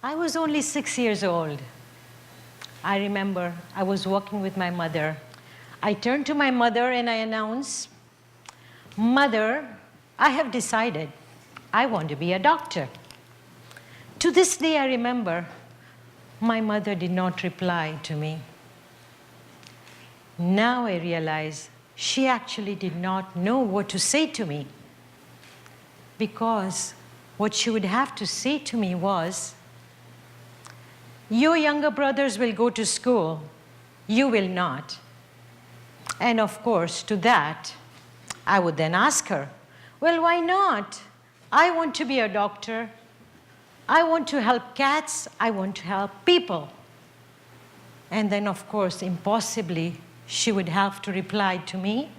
I was only 6 years old. I remember I was walking with my mother. I turned to my mother and I announced, "Mother, I have decided I want to be a doctor." To this day, I remember my mother did not reply to me. Now I realize she actually did not know what to say to me, because what she would have to say to me was, "Your younger brothers will go to school, you will not." And of course, to that, I would then ask her, "Well, why not? I want to be a doctor. I want to help cats. I want to help people." And then, of course, impossibly, she would have to reply to me,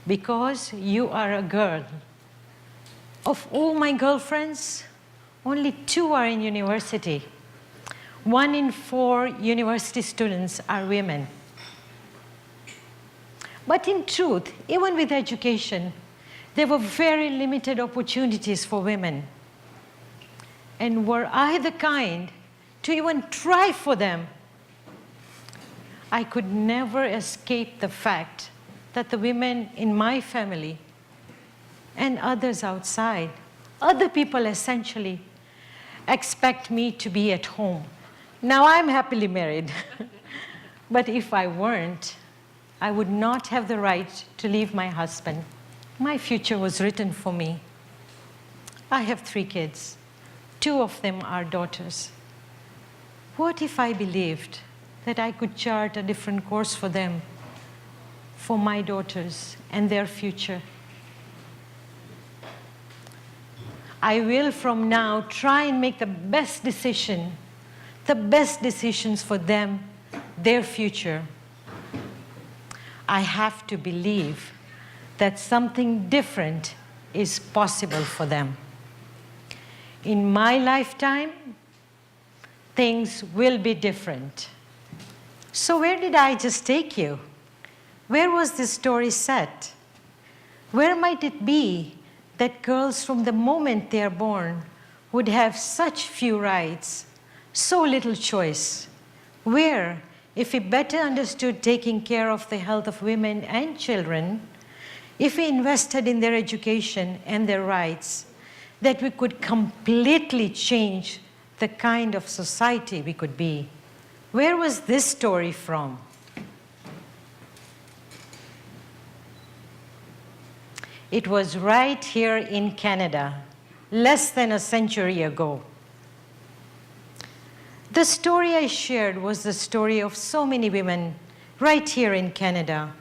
"Because you are a girl. Of all my girlfriends, only 2 are in university. 1 in 4 university students are women." But in truth, even with education, there were very limited opportunities for women. And were I the kind to even try for them, I could never escape the fact that the women in my family and others outside, other people essentially, expect me to be at home. Now I'm happily married, but if I weren't, I would not have the right to leave my husband. My future was written for me. I have 3 kids. 2 of them are daughters. What if I believed that I could chart a different course for them, for my daughters and their future? I will from now try and make the best decisions for them, their future. I have to believe that something different is possible for them. In my lifetime, things will be different. So where did I just take you? Where was this story set? Where might it be that girls from the moment they are born would have such few rights, so little choice? Where, if we better understood taking care of the health of women and children, if we invested in their education and their rights, that we could completely change the kind of society we could be? Where was this story from? It was right here in Canada, less than a century ago. The story I shared was the story of so many women right here in Canada.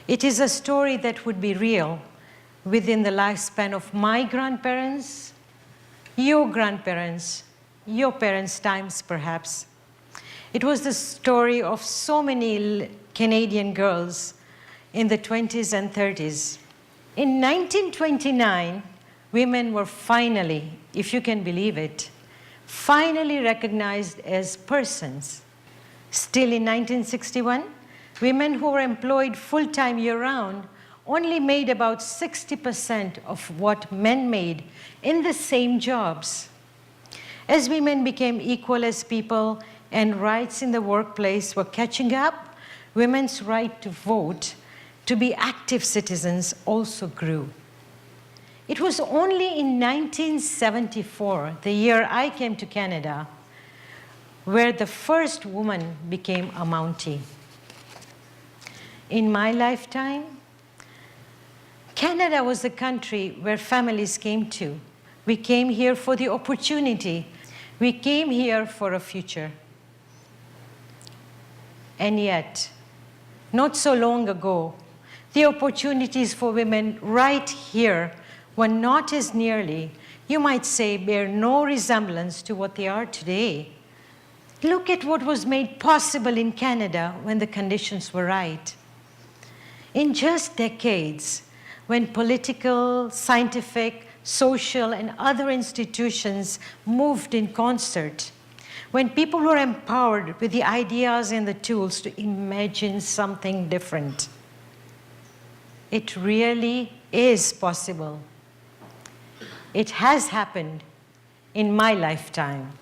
It is a story that would be real within the lifespan of my grandparents, your parents' times perhaps. It was the story of so many Canadian girls in the 20s and 30s. In 1929, women were finally, if you can believe it, finally recognized as persons. Still in 1961, women who were employed full-time year-round only made about 60% of what men made in the same jobs. As women became equal as people and rights in the workplace were catching up, women's right to vote, to be active citizens, also grew. It was only in 1974, the year I came to Canada, where the first woman became a Mountie. In my lifetime, Canada was the country where families came to. We came here for the opportunity. We came here for a future. And yet, not so long ago, the opportunities for women right here were not as nearly, you might say, bear no resemblance to what they are today. Look at what was made possible in Canada when the conditions were right. In just decades, when political, scientific, social, and other institutions moved in concert, when people were empowered with the ideas and the tools to imagine something different, it really is possible. It has happened, in my lifetime.